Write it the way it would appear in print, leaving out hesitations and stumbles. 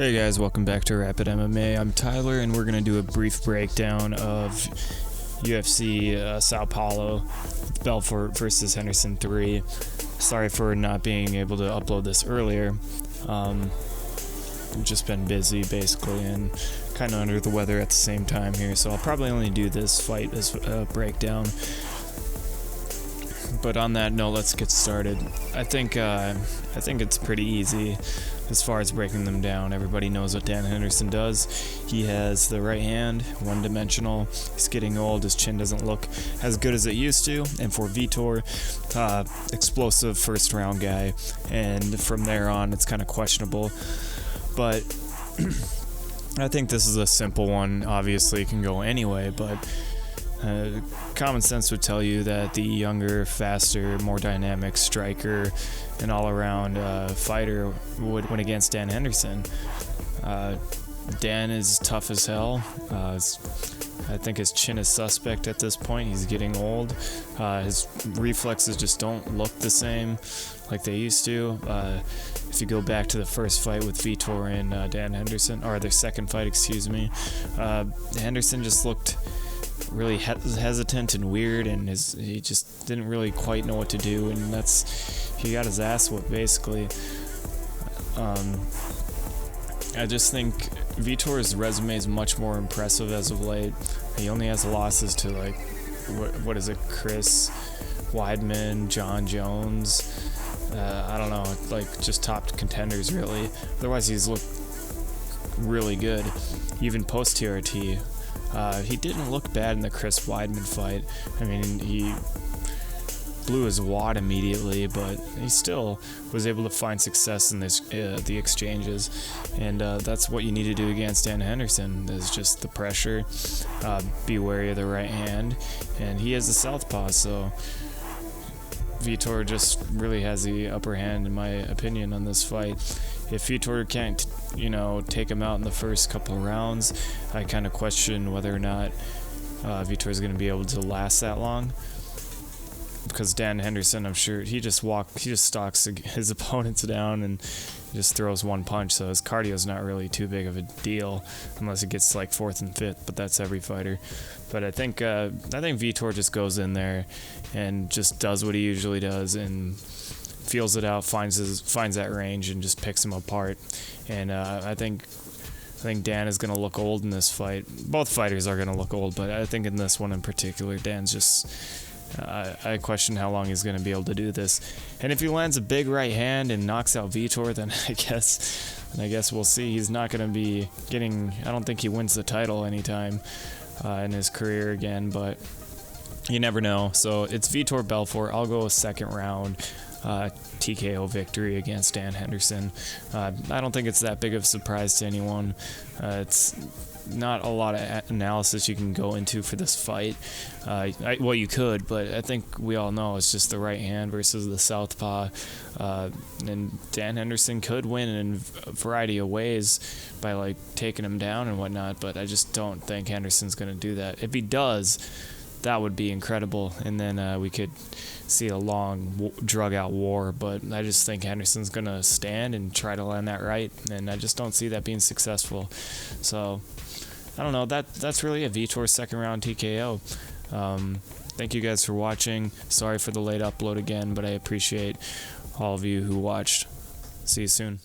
Hey guys, welcome back to Rapid MMA. I'm Tyler, and we're going to do a brief breakdown of UFC Sao Paulo, Belfort versus Henderson 3. Sorry for not being able to upload this earlier. I've just been busy, basically, and kind of under the weather at the same time here, so I'll probably only do this fight as a breakdown. But on that note, let's get started. I think it's pretty easy as far as breaking them down. Everybody knows what Dan Henderson does. He has the right hand, one-dimensional. He's getting old. His chin doesn't look as good as it used to. And for Vitor, explosive first-round guy. And from there on, it's kind of questionable. But I think this is a simple one. Obviously, it can go anyway, but common sense would tell you that the younger, faster, more dynamic striker and all-around fighter would win against Dan Henderson. Dan is tough as hell. I think his chin is suspect at this point. He's getting old. His reflexes just don't look the same like they used to. If you go back to the first fight with Vitor and Dan Henderson, or their second fight, excuse me, Henderson just looked really hesitant and weird, and he just didn't really quite know what to do, and he got his ass whooped, basically. I just think Vitor's resume is much more impressive as of late. He only has losses to, like, what is it, Chris Weidman, John Jones, I don't know, like, just top contenders, really. Otherwise, he's looked really good, even post-TRT. He didn't look bad in the Chris Weidman fight. I mean, he blew his wad immediately, but he still was able to find success in the exchanges, and that's what you need to do against Dan Henderson, is just the pressure, be wary of the right hand, and he has the southpaw, so Vitor just really has the upper hand, in my opinion, on this fight. If Vitor can't, take him out in the first couple of rounds, I kind of question whether or not Vitor is going to be able to last that long. Because Dan Henderson, I'm sure, he just stalks his opponents down and just throws one punch, so his cardio's not really too big of a deal unless it gets like 4th and 5th, but that's every fighter. But I think Vitor just goes in there and just does what he usually does and feels it out, finds that range, and just picks him apart. And I think Dan is going to look old in this fight. Both fighters are going to look old, but I think in this one in particular, Dan's just... I question how long he's going to be able to do this. And if he lands a big right hand and knocks out Vitor, then I guess we'll see. He's not going to be getting... I don't think he wins the title anytime in his career again, but you never know. So it's Vitor Belfort. I'll go a second round TKO victory against Dan Henderson. I don't think it's that big of a surprise to anyone. It's not a lot of analysis you can go into for this fight. Well, you could, but I think we all know it's just the right hand versus the southpaw. And Dan Henderson could win in a variety of ways by, like, taking him down and whatnot, but I just don't think Henderson's going to do that. If he does, that would be incredible, and then we could see a long, drug-out war, but I just think Henderson's going to stand and try to land that right, and I just don't see that being successful. So, I don't know, that's really a Vitor second-round TKO. Thank you guys for watching. Sorry for the late upload again, but I appreciate all of you who watched. See you soon.